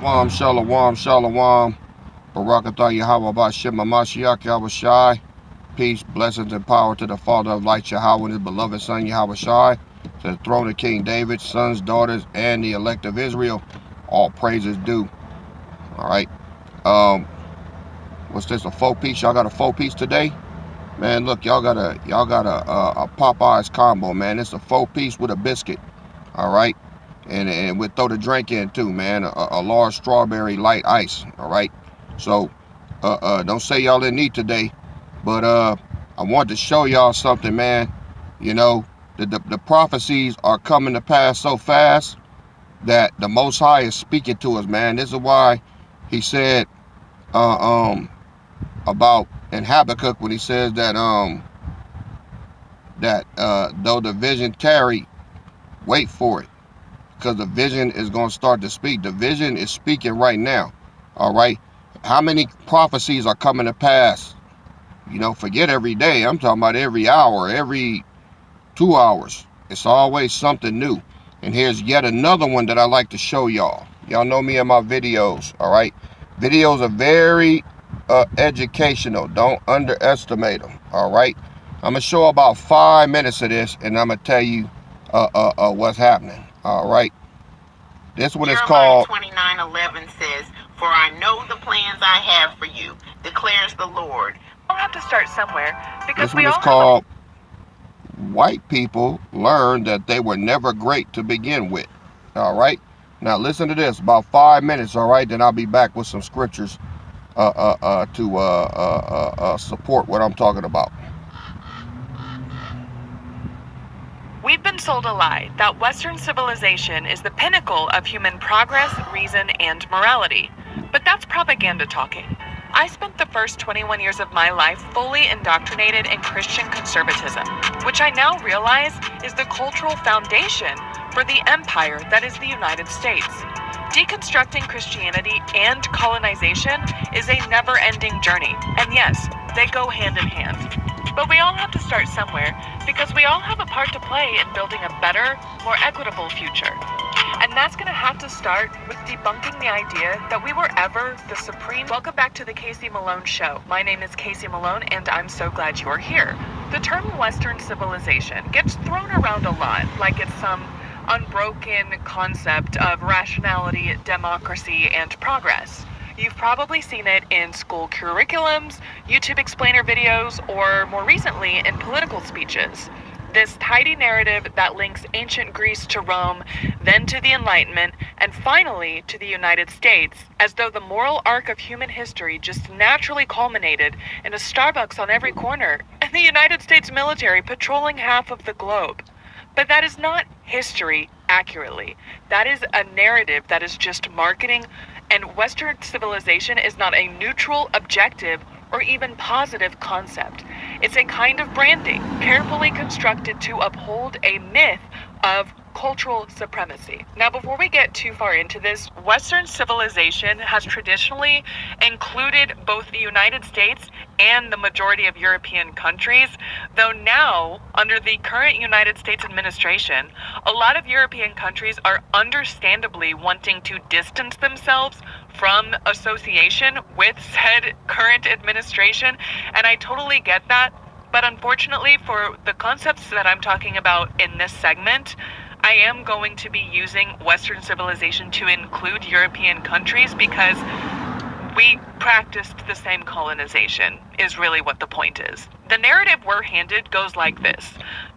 Shalom, shalom. Barakatah Yahweh Bashem Mashiach Yahweh Shai. Peace, blessings, and power to the Father of lights, Yahweh, and his beloved Son, Yahweh Shai. To the throne of King David, sons, daughters, and the elect of Israel. All praises due. All right. What's this, a 4-piece? Y'all got a 4-piece today? Man, look, y'all got a Popeyes combo, man. It's a 4-piece with a biscuit. All right. And we'll throw the drink in too, man. A large strawberry light ice. All right. So, don't say y'all didn't eat today, but I wanted to show y'all something, man. You know, the prophecies are coming to pass so fast that the Most High is speaking to us, man. This is why He said about in Habakkuk when He says that though the vision tarry, wait for it. Because the vision is going to start to speak. The vision is speaking right now. All right. How many prophecies are coming to pass? You know, forget every day. I'm talking about every hour, every 2 hours. It's always something new. And here's yet another one that I like to show y'all. Y'all know me in my videos. All right. Videos are very educational. Don't underestimate them. All right. I'm going to show about 5 minutes of this, and I'm going to tell you what's happening. All right. This one is called Jeremiah 29:11 says, "For I know the plans I have for you, declares the Lord." We'll have to start somewhere because this one is called White People Learn That They Were Never Great to Begin With. All right. Now listen to this. About 5 minutes. All right. Then I'll be back with some scriptures to support what I'm talking about. We've been sold a lie that Western civilization is the pinnacle of human progress, reason, and morality. But that's propaganda talking. I spent the first 21 years of my life fully indoctrinated in Christian conservatism, which I now realize is the cultural foundation for the empire that is the United States. Deconstructing Christianity and colonization is a never-ending journey, and yes, they go hand in hand. But we all have to start somewhere because we all have a part to play in building a better, more equitable future. And that's going to have to start with debunking the idea that we were ever the supreme. Welcome back to the Casey Malone Show. My name is Casey Malone, and I'm so glad you're here. The term Western civilization gets thrown around a lot, like it's some unbroken concept of rationality, democracy, and progress. You've probably seen it in school curriculums, YouTube explainer videos, or more recently in political speeches. This tidy narrative that links ancient Greece to Rome, then to the Enlightenment, and finally to the United States, as though the moral arc of human history just naturally culminated in a Starbucks on every corner, and the United States military patrolling half of the globe. But that is not history accurately. That is a narrative that is just marketing, and Western civilization is not a neutral, objective, or even positive concept. It's a kind of branding, carefully constructed to uphold a myth of cultural supremacy. Now, before we get too far into this, Western civilization has traditionally included both the United States and the majority of European countries, though now, under the current United States administration, a lot of European countries are understandably wanting to distance themselves from association with said current administration, and I totally get that. But unfortunately, for the concepts that I'm talking about in this segment, I am going to be using Western civilization to include European countries because we practiced the same colonization, is really what the point is. The narrative we're handed goes like this.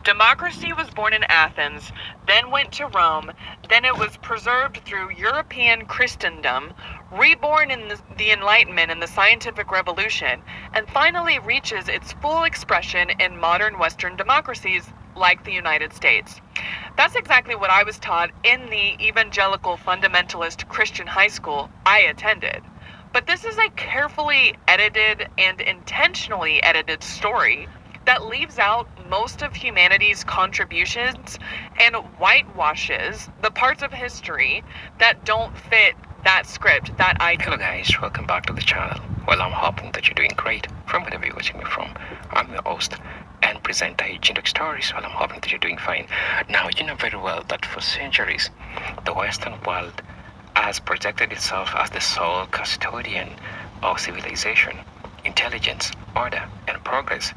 Democracy was born in Athens, then went to Rome, then it was preserved through European Christendom, reborn in the Enlightenment and the Scientific Revolution, and finally reaches its full expression in modern Western democracies like the United States. That's exactly what I was taught in the evangelical fundamentalist Christian high school I attended. But this is a carefully edited and intentionally edited story that leaves out most of humanity's contributions and whitewashes the parts of history that don't fit that script, that idea. Hello guys, welcome back to the channel. Well, I'm hoping that you're doing great from wherever you're watching me from. I'm your host and presenter Agent Stories. Well, I'm hoping that you're doing fine. Now, you know very well that for centuries, the Western world has projected itself as the sole custodian of civilization, intelligence, order, and progress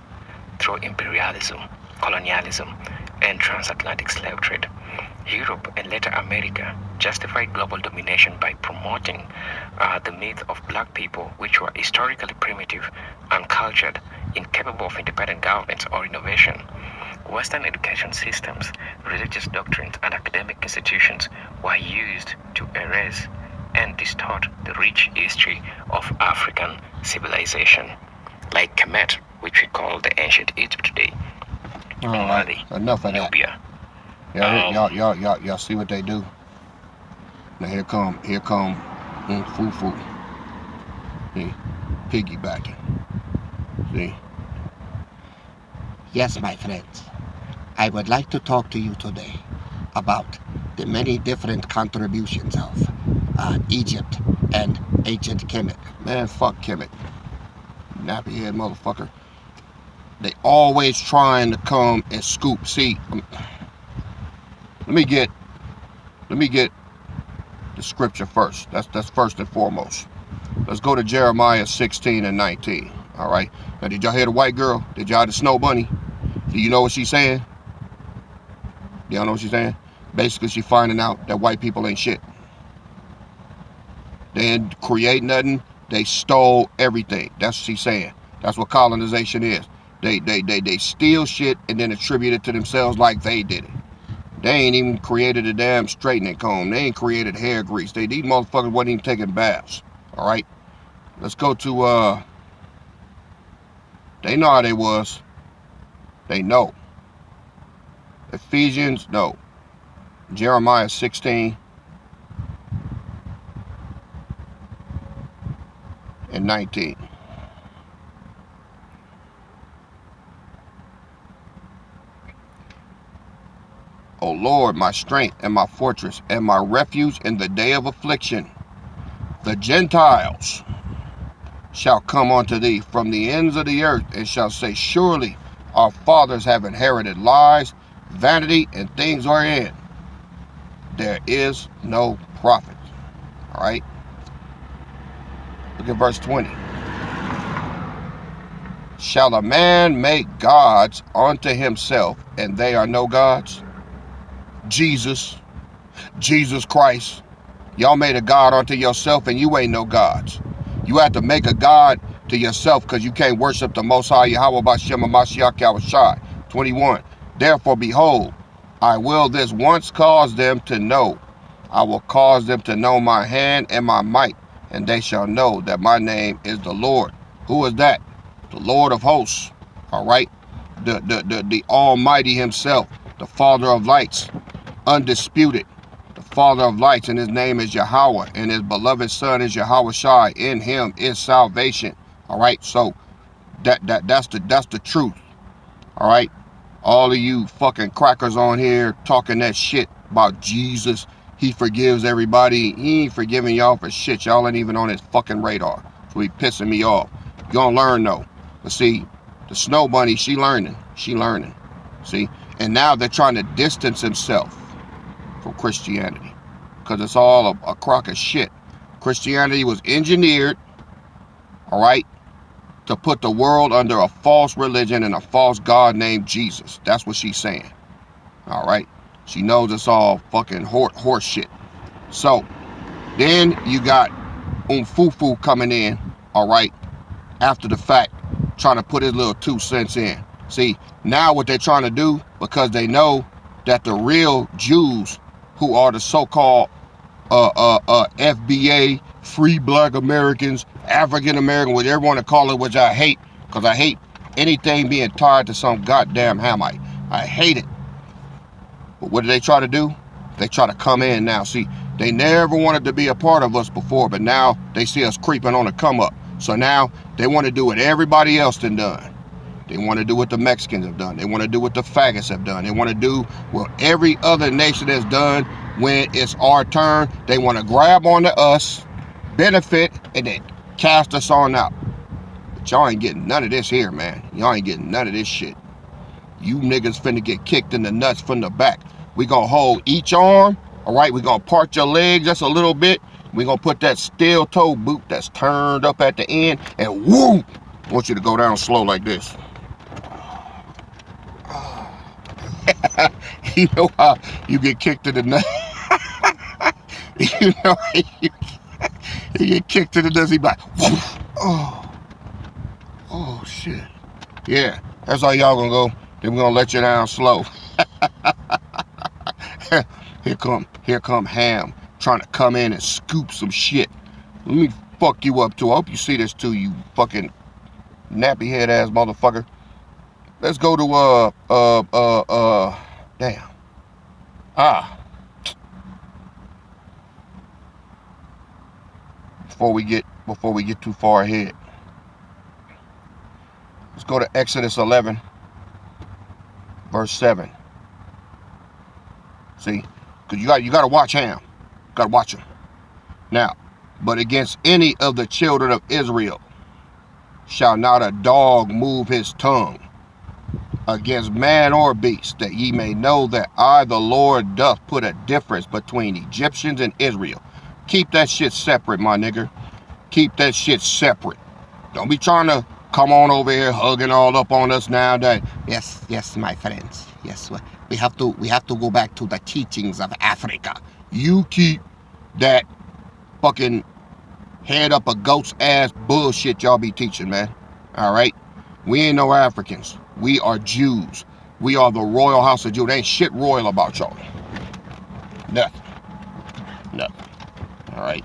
through imperialism, colonialism, and transatlantic slave trade. Europe and later America justified global domination by promoting the myth of black people, which were historically primitive, uncultured, incapable of independent governance or innovation. Western education systems, religious doctrines, and academic institutions were used to erase and distort the rich history of African civilization, like Kemet, which we call the ancient Egypt today. All right, enough of that. Nubia. Y'all see what they do? Now here come Fufu. See, piggybacking. See. Yes, my friends. I would like to talk to you today about the many different contributions of Egypt and ancient Kemet. Man, fuck Kemet. Nappy head motherfucker. They always trying to come and scoop. See, let me get the scripture first. That's first and foremost. Let's go to Jeremiah 16 and 19. All right. Now, did y'all hear the white girl? Did y'all hear the snow bunny? Do you know what she's saying? Do y'all know what she's saying? Basically, she's finding out that white people ain't shit. They didn't create nothing. They stole everything. That's what she's saying. That's what colonization is. They steal shit and then attribute it to themselves like they did it. They ain't even created a damn straightening comb. They ain't created hair grease. These motherfuckers wasn't even taking baths. All right. Let's go to they know how they was. They know. Ephesians, no. Jeremiah 16 and 19. O Lord, my strength and my fortress and my refuge in the day of affliction. The Gentiles shall come unto thee from the ends of the earth and shall say, surely our fathers have inherited lies, vanity, and things wherein there is no profit. All right. Look at verse 20. Shall a man make gods unto himself, and they are no gods? Jesus Christ. Y'all made a god unto yourself, and you ain't no gods. You have to make a god to yourself because you can't worship the Most High Yahweh B'Shem Mashiach Yahushai. 21. Therefore, behold, I will this once cause them to know. I will cause them to know my hand and my might, and they shall know that my name is the Lord. Who is that? The Lord of hosts. All right. The Almighty himself, the Father of lights, undisputed. The Father of lights, and his name is Yahweh, and his beloved Son is Yahushai. In him is salvation. All right. So that's the truth. All right. All of you fucking crackers on here talking that shit about Jesus. He forgives everybody. He ain't forgiving y'all for shit. Y'all ain't even on his fucking radar. So he pissing me off. You gonna learn though. But see, the snow bunny, she learning. See? And now they're trying to distance themselves from Christianity. Because it's all a crock of shit. Christianity was engineered, all right, to put the world under a false religion and a false God named Jesus. That's what she's saying. All right. She knows it's all fucking horse shit. So then you got Fufu coming in, all right, after the fact, trying to put his little 2 cents in. See, now what they're trying to do, because they know that the real Jews, who are the so-called FBA, free black Americans, African American, whatever you want to call it, which I hate, because I hate anything being tied to some goddamn Hamite. I hate it. But what do they try to do? They try to come in now. See, they never wanted to be a part of us before, but now they see us creeping on the come up. So now they want to do what everybody else done done. They want to do what the Mexicans have done. They want to do what the faggots have done. They want to do what every other nation has done when it's our turn. They want to grab onto us, benefit, and then cast us on out. But y'all ain't getting none of this here, man. Y'all ain't getting none of this shit. You niggas finna get kicked in the nuts from the back. We gonna hold each arm, all right? We gonna part your legs just a little bit, We're going to put that steel toe boot that's turned up at the end, and whoop, I want you to go down slow like this. You know how you get kicked in the nuts? You know how you get kicked in the nuts, he be like, woof. Oh, shit. Yeah, that's how y'all gonna go. Then we're gonna let you down slow. Here come Ham trying to come in and scoop some shit. Let me fuck you up too. I hope you see this too, you fucking nappy head ass motherfucker. Let's go to damn. Before we get too far ahead. Let's go to Exodus 11, verse 7. See? Because you got to watch Ham. Got to watch him. Now, but against any of the children of Israel shall not a dog move his tongue against man or beast, that ye may know that I, the Lord, doth put a difference between Egyptians and Israel. Keep that shit separate, my nigga. Keep that shit separate. Don't be trying to come on over here hugging all up on us now that, yes, my friends. Yes, we have to go back to the teachings of Africa. You keep that fucking head up a goat's ass bullshit y'all be teaching, man. All right? We ain't no Africans. We are Jews. We are the royal house of Judah. There ain't shit royal about y'all. Nothing. All right?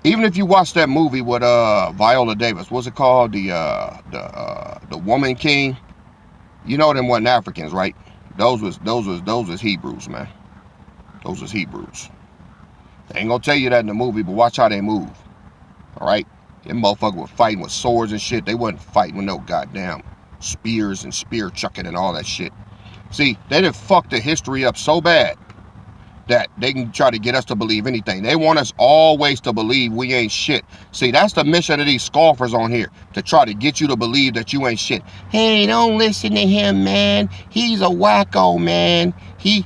Even if you watch that movie with Viola Davis, what's it called? The Woman King. You know them wasn't Africans, right? Those was Hebrews, man. Those was Hebrews. They ain't gonna tell you that in the movie, but watch how they move. All right? Them motherfuckers were fighting with swords and shit. They wasn't fighting with no goddamn spears and spear chucking and all that shit. See, they done fucked the history up so bad that they can try to get us to believe anything. They want us always to believe we ain't shit. See, that's the mission of these scoffers on here, to try to get you to believe that you ain't shit. Hey, don't listen to him, man. He's a wacko, man. He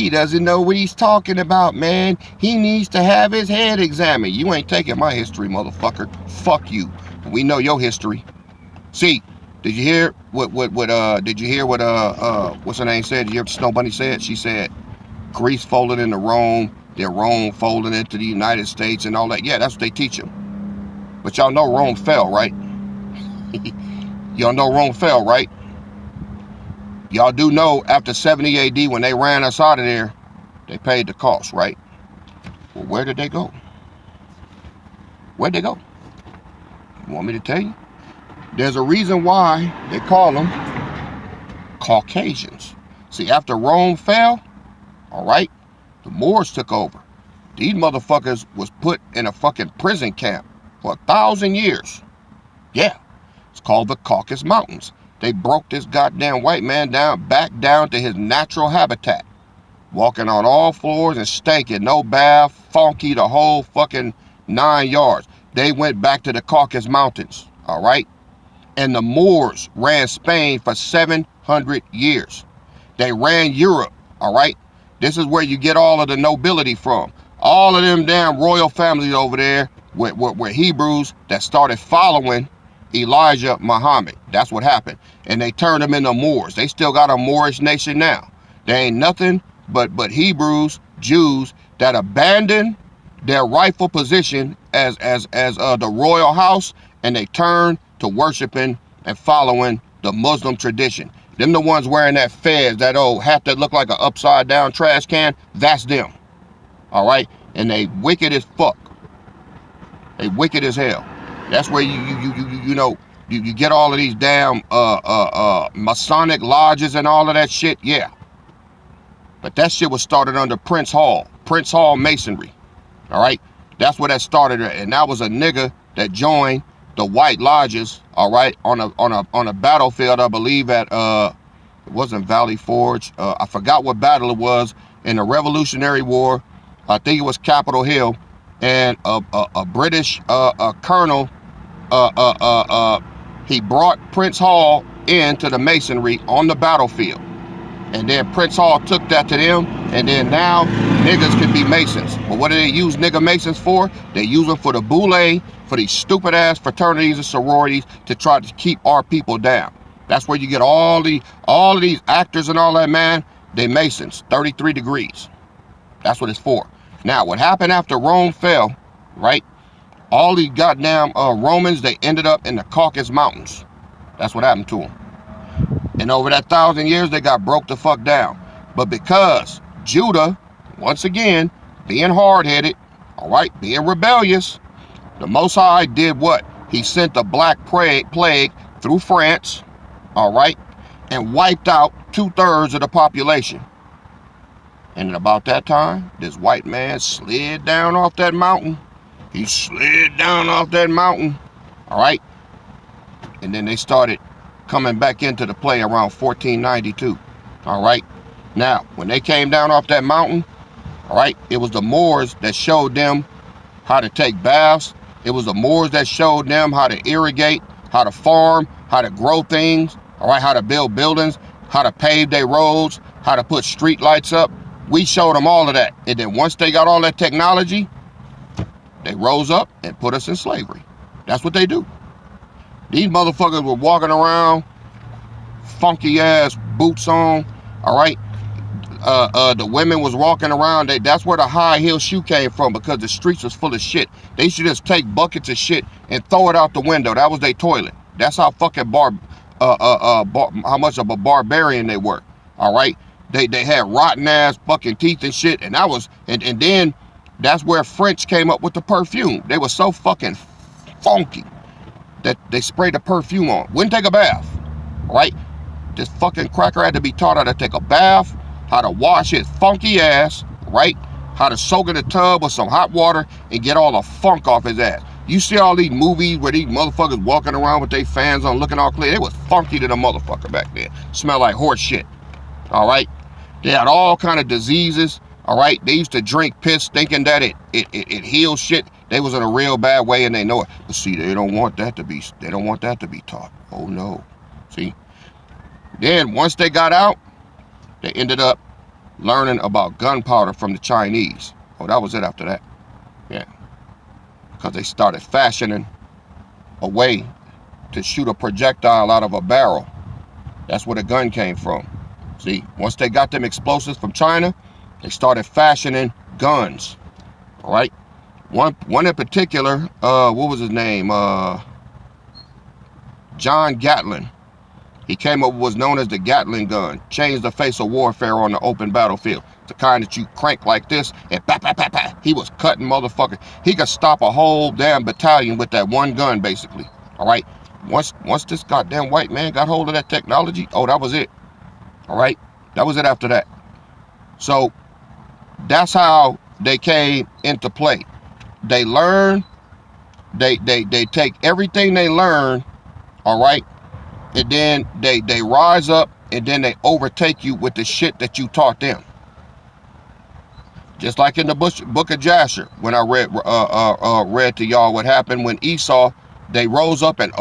doesn't know what he's talking about, man. He needs to have his head examined. You ain't taking my history, motherfucker. Fuck you. We know your history. See, did you hear what what's her name said? Did you hear what Snow Bunny said? She said, Greece folded into Rome, then Rome folded into the United States and all that. Yeah, that's what they teach them. But y'all know Rome fell, right? Y'all know Rome fell, right? Y'all do know after 70 AD, when they ran us out of there, they paid the cost, right? Well, where did they go? Where'd they go? You want me to tell you? There's a reason why they call them Caucasians. See, after Rome fell, all right, the Moors took over. These motherfuckers was put in a fucking prison camp for 1,000 years. Yeah, it's called the Caucus Mountains. They broke this goddamn white man back down to his natural habitat. Walking on all floors and stinking, no bath, funky, the whole fucking 9 yards. They went back to the Caucus Mountains, all right? And the Moors ran Spain for 700 years. They ran Europe, all right? This is where you get all of the nobility from. All of them damn royal families over there were Hebrews that started following Elijah Muhammad. That's what happened. And they turned them into Moors. They still got a Moorish nation now. They ain't nothing but Hebrews, Jews that abandoned their rightful position as the royal house, and they turned to worshiping and following the Muslim tradition. Them the ones wearing that fez, that old hat that look like an upside down trash can. That's them. All right? And they wicked as fuck. They wicked as hell. That's where you get all of these damn Masonic lodges and all of that shit. Yeah. But that shit was started under Prince Hall Masonry. All right? That's where that started at. And that was a nigga that joined the white lodges, all right, on a battlefield, I believe at it wasn't Valley Forge. I forgot what battle it was in the Revolutionary War. I think it was Capitol Hill, and a British colonel, he brought Prince Hall into the Masonry on the battlefield. And then Prince Hall took that to them, and then now niggas can be Masons. But what do they use nigga Masons for? They use them for the boule, for these stupid ass fraternities and sororities to try to keep our people down. That's where you get all of these actors and all that, man. They Masons, 33 degrees. That's what it's for. Now, what happened after Rome fell, right? All these goddamn Romans, they ended up in the Caucus Mountains. That's what happened to them. And over that 1,000 years, they got broke the fuck down. But because Judah, once again, being hard-headed, all right, being rebellious, the Most High did what? He sent the Black Plague through France, all right, and wiped out 2/3 of the population. And at about that time, this white man slid down off that mountain. He slid down off that mountain, all right? And then they started coming back into the play around 1492, all right? Now, when they came down off that mountain, all right, it was the Moors that showed them how to take baths. It was the Moors that showed them how to irrigate, how to farm, how to grow things, all right, how to build buildings, how to pave their roads, how to put street lights up. We showed them all of that. And then once they got all that technology, they rose up and put us in slavery. That's what they do. These motherfuckers were walking around, funky ass boots on, all right? The women was walking around. That's where the high heel shoe came from, because the streets was full of shit. They should just take buckets of shit and throw it out the window. That was their toilet. That's how fucking how much of a barbarian they were, all right? They had rotten ass fucking teeth and shit, and and then that's where French came up with the perfume. They were so fucking funky that they sprayed the perfume on. Wouldn't take a bath, right? This fucking cracker had to be taught how to take a bath, how to wash his funky ass, right? How to soak in a tub with some hot water and get all the funk off his ass. You see all these movies where these motherfuckers walking around with their fans on looking all clear. They was funky to the motherfucker back then. Smell like horse shit, all right? They had all kind of diseases, all right? They used to drink piss thinking that it heals shit. They was in a real bad way and they know it. But see, they don't want that to be taught. Oh no. See? Then once they got out, they ended up learning about gunpowder from the Chinese. Oh, that was it after that. Yeah. Because they started fashioning a way to shoot a projectile out of a barrel. That's where the gun came from. See, once they got them explosives from China, they started fashioning guns. All right? One in particular, what was his name? John Gatlin. He came up with what's known as the Gatling gun. Changed the face of warfare on the open battlefield. The kind that you crank like this and bah, bah, bah, bah. He was cutting motherfuckers. He could stop a whole damn battalion with that one gun, basically. All right? Once this goddamn white man got hold of that technology, oh, that was it. All right? That was it after that. So that's how they came into play. They learn, they take everything they learn, all right, and then they rise up and then they overtake you with the shit that you taught them. Just like in the book of Jasher, when I read to y'all what happened when Esau, they rose up and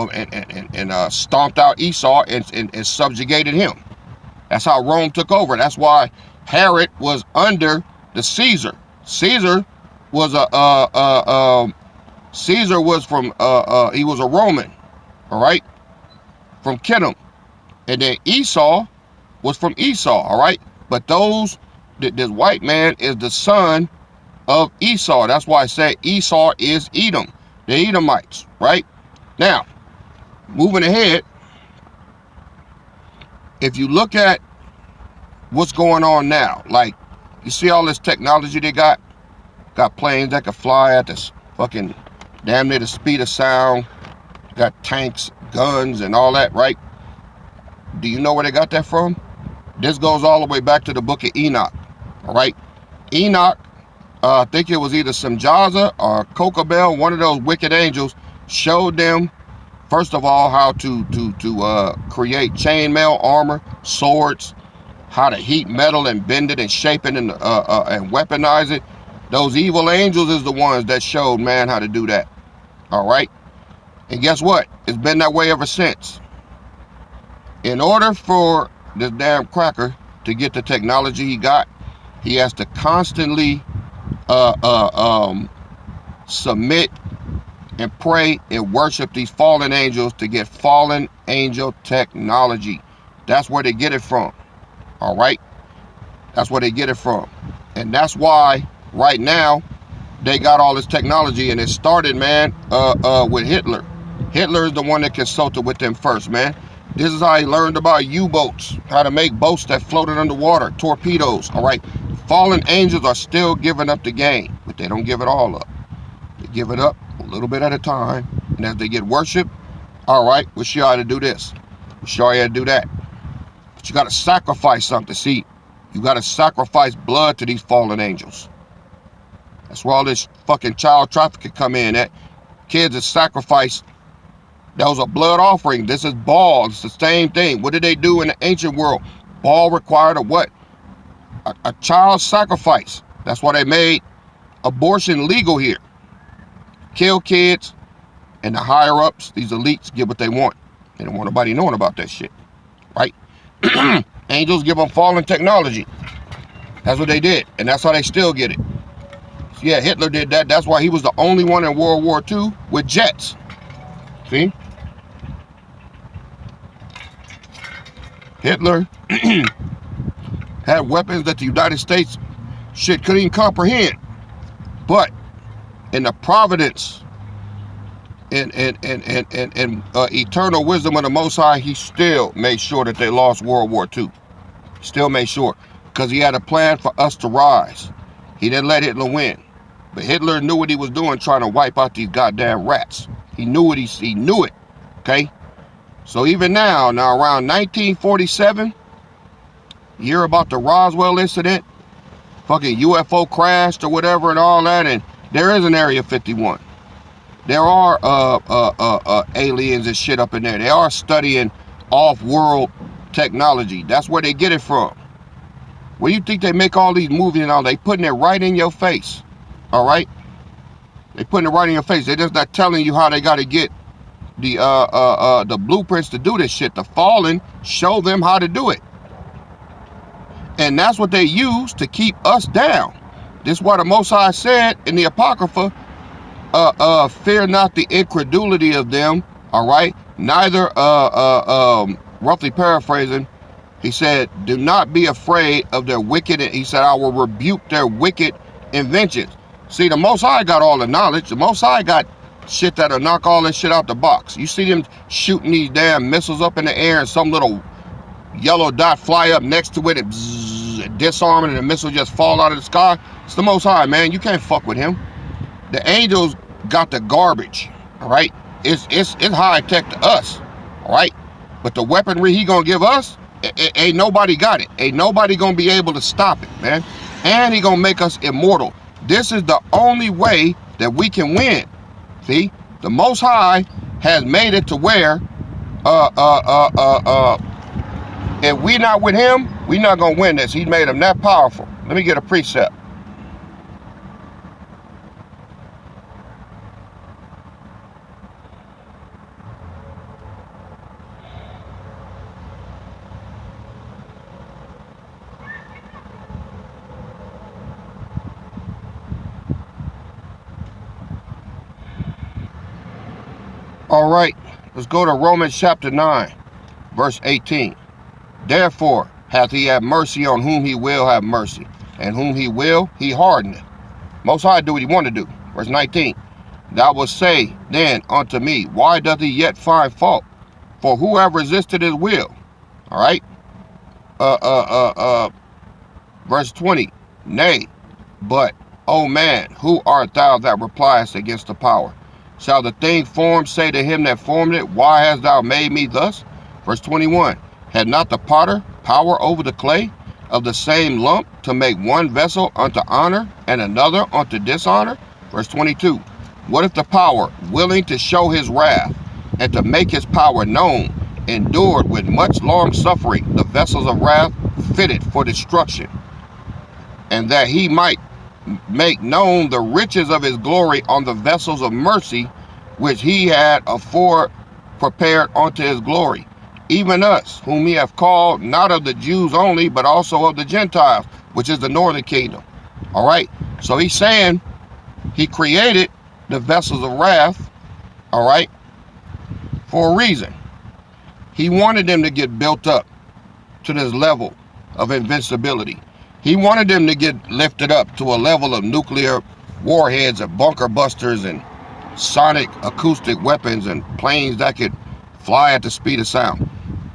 stomped out Esau and subjugated him. That's how Rome took over. That's why Herod was under the Caesar. Caesar was he was a Roman, all right, from Kittim, and then Esau was from Esau, all right. But this white man is the son of Esau. That's why I say Esau is Edom, the Edomites, right? Now, moving ahead, if you look at what's going on now, like you see all this technology they got planes that can fly at this fucking damn near the speed of sound, got tanks, guns, and all that, right? Do you know where they got that from? This goes all the way back to the book of Enoch, all right? Enoch, I think it was either Samjaza or Kokabel, one of those wicked angels, showed them, first of all, how to create chainmail armor, swords, how to heat metal and bend it and shape it and weaponize it. Those evil angels is the ones that showed man how to do that, all right? And guess what? It's been that way ever since. In order for this damn cracker to get the technology he got, he has to constantly submit and pray and worship these fallen angels to get fallen angel technology. That's where they get it from. All right? That's where they get it from. And that's why right now they got all this technology, and it started, man, with Hitler. Hitler is the one that consulted with them first, man. This is how he learned about U-boats, how to make boats that floated underwater, torpedoes, all right? Fallen angels are still giving up the game, but they don't give it all up. They give it up a little bit at a time, and as they get worship, all right, we'll show you how to do this. We'll show you how to do that. But you got to sacrifice something. See, you got to sacrifice blood to these fallen angels. That's where all this fucking child trafficking come in at. Kids are sacrificed. That was a blood offering. This is Baal. It's the same thing. What did they do in the ancient world? Baal required a what? A child sacrifice. That's why they made abortion legal here. Kill kids, and the higher-ups, these elites, get what they want. They don't want nobody knowing about that shit, right? Angels give them fallen technology. That's what they did, and that's how they still get it. Yeah, Hitler did that. That's why he was the only one in World War II with jets. See? Hitler had weapons that the United States shit couldn't even comprehend. But in the providence and eternal wisdom of the Most High, he still made sure that they lost World War II. Still made sure. Because he had a plan for us to rise. He didn't let Hitler win. But Hitler knew what he was doing, trying to wipe out these goddamn rats. He knew what he knew it. Okay? So even now around 1947, you hear about the Roswell incident, fucking UFO crashed or whatever and all that, and there is an Area 51. There are aliens and shit up in there. They are studying off-world technology. That's where they get it from. Where you think they make all these movies and all? They putting it right in your face. All right? They putting it right in your face. They're just not telling you how they got to get the blueprints to do this shit. The fallen show them how to do it. And that's what they use to keep us down. This is why the Most High said in the Apocrypha, fear not the incredulity of them, all right? Neither, roughly paraphrasing, he said, do not be afraid of their wicked, he said, I will rebuke their wicked inventions. See, the Most High got all the knowledge. The Most High got shit that'll knock all this shit out the box. You see them shooting these damn missiles up in the air and some little yellow dot fly up next to it and bzzz, disarm it and the missile just fall out of the sky. It's the Most High, man. You can't fuck with him. The angels got the garbage, all right? It's high tech to us, all right? But the weaponry he gonna give us, ain't nobody got it. Ain't nobody gonna be able to stop it, man. And he gonna make us immortal. This is the only way that we can win. See, the Most High has made it to where, if we not with him, we not gonna win this. He made him that powerful. Let me get a precept. All right, let's go to Romans chapter 9, verse 18. Therefore hath he had mercy on whom he will have mercy, and whom he will, he hardeneth. Most High do what he want to do. Verse 19. Thou wilt say then unto me, why doth he yet find fault? For who have resisted his will? All right. Verse 20. Nay, but, O man, who art thou that repliest against the power? Shall the thing formed say to him that formed it, why hast thou made me thus? Verse 21. Had not the potter power over the clay of the same lump to make one vessel unto honor and another unto dishonor? Verse 22. What if the power, willing to show his wrath and to make his power known, endured with much long suffering the vessels of wrath fitted for destruction, and that he might make known the riches of his glory on the vessels of mercy, which he had afore prepared unto his glory? even us, whom he hath called, not of the Jews only, but also of the Gentiles, which is the northern kingdom. All right? So he's saying he created the vessels of wrath, all right, for a reason. He wanted them to get built up to this level of invincibility. He wanted them to get lifted up to a level of nuclear warheads and bunker busters and sonic acoustic weapons and planes that could fly at the speed of sound.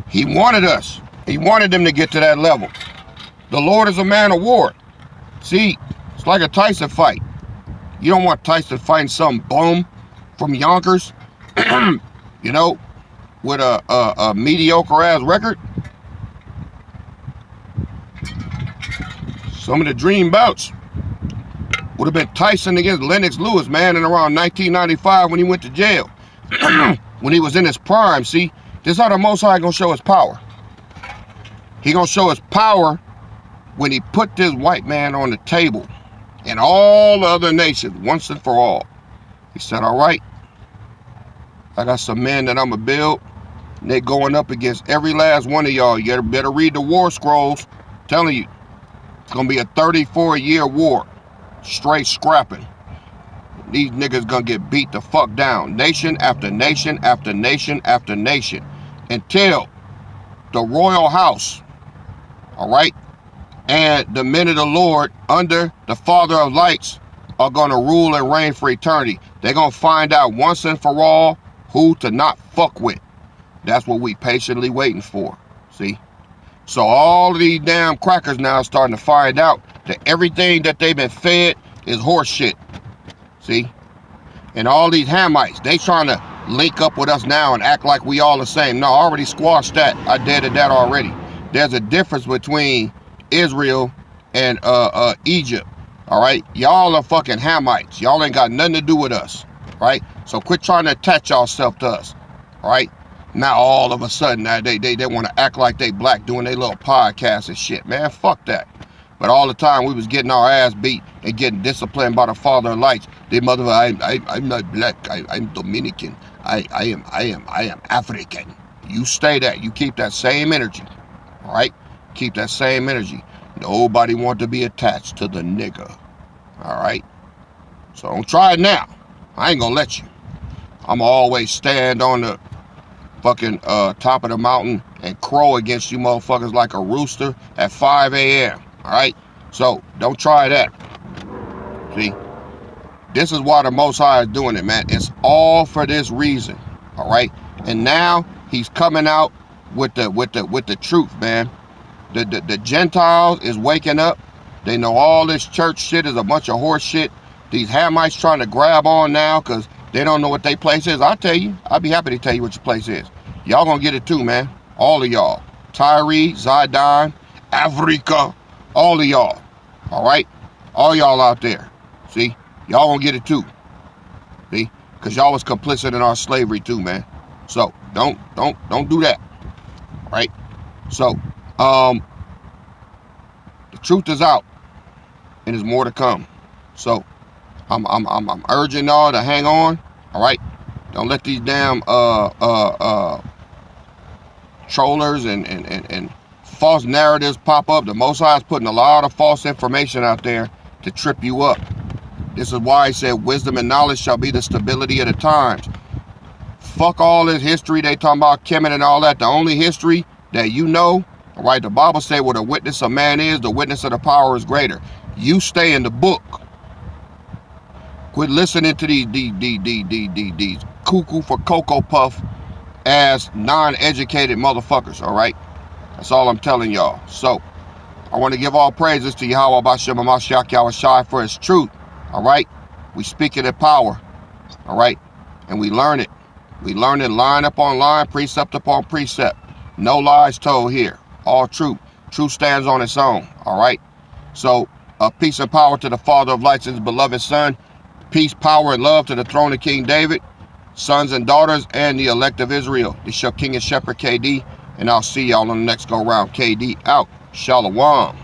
He wanted us. He wanted them to get to that level. The Lord is a man of war. See, it's like a Tyson fight. You don't want Tyson fighting some bum from Yonkers, you know, with a mediocre ass record. Some of the dream bouts would have been Tyson against Lennox Lewis, man, in around 1995 when he went to jail. When he was in his prime. See, this is how the Most High gonna show his power. He gonna show his power when he put this white man on the table and all the other nations once and for all. He said, all right, I got some men that I'm gonna build, and they're going up against every last one of y'all. You better read the war scrolls. I'm telling you, it's gonna be a 34-year war, straight scrapping. These niggas gonna get beat the fuck down, nation after nation after nation after nation, until the royal house, all right, and the men of the Lord under the Father of lights are gonna rule and reign for eternity. They're gonna find out once and for all who to not fuck with. That's what we patiently waiting for. See? So all of these damn crackers now are starting to find out that everything that they've been fed is horse shit. See? And all these Hamites, they trying to link up with us now and act like we all the same. No, I already squashed that. I dead that already. There's a difference between Israel and Egypt. All right? Y'all are fucking Hamites. Y'all ain't got nothing to do with us. Right? So quit trying to attach yourself to us. All right? Now all of a sudden they want to act like they black doing their little podcasts and shit. Man, fuck that. But all the time we was getting our ass beat and getting disciplined by the Father of Lights. They mother, I'm not black. I'm Dominican. I am African. You stay that. You keep that same energy. All right? Keep that same energy. Nobody want to be attached to the nigga. All right? So don't try it now. I ain't gonna let you. I'm always stand on the fucking top of the mountain and crow against you motherfuckers like a rooster at 5 a.m. All right? So don't try that. See? This is why the Most High is doing it, man. It's all for this reason. All right? And now he's coming out with the truth, man. The Gentiles is waking up. They know all this church shit is a bunch of horse shit. These Hamites trying to grab on now because they don't know what their place is. I'll tell you. I'll be happy to tell you what your place is. Y'all gonna get it too, man. All of y'all. Tyree, Zidon, Africa, all of y'all. All right? All y'all out there. See? Y'all gonna get it too. See? Because y'all was complicit in our slavery too, man. So don't do that. Right? So the truth is out. And there's more to come. So I'm urging y'all to hang on. All right? Don't let these damn trollers and false narratives pop up. The Most High is putting a lot of false information out there to trip you up. This is why he said wisdom and knowledge shall be the stability of the times. Fuck all this history they talking about, Kemet and all that. The only history that you know, all right, the Bible said what a witness of man is, the witness of the power is greater. You stay in the book. Quit listening to these cuckoo for Cocoa Puff as non-educated motherfuckers, all right? That's all I'm telling y'all. So, I want to give all praises to Yahweh Bashem Mashiach Yahushai for his truth, all right? We speak it in power, all right? And we learn it. We learn it line upon line, precept upon precept. No lies told here. All truth. Truth stands on its own, all right? So, peace and power to the Father of lights and his beloved Son. Peace, power, and love to the throne of King David, sons and daughters, and the elect of Israel. This your King and Shepherd KD, and I'll see y'all on the next go round. KD out. Shalom.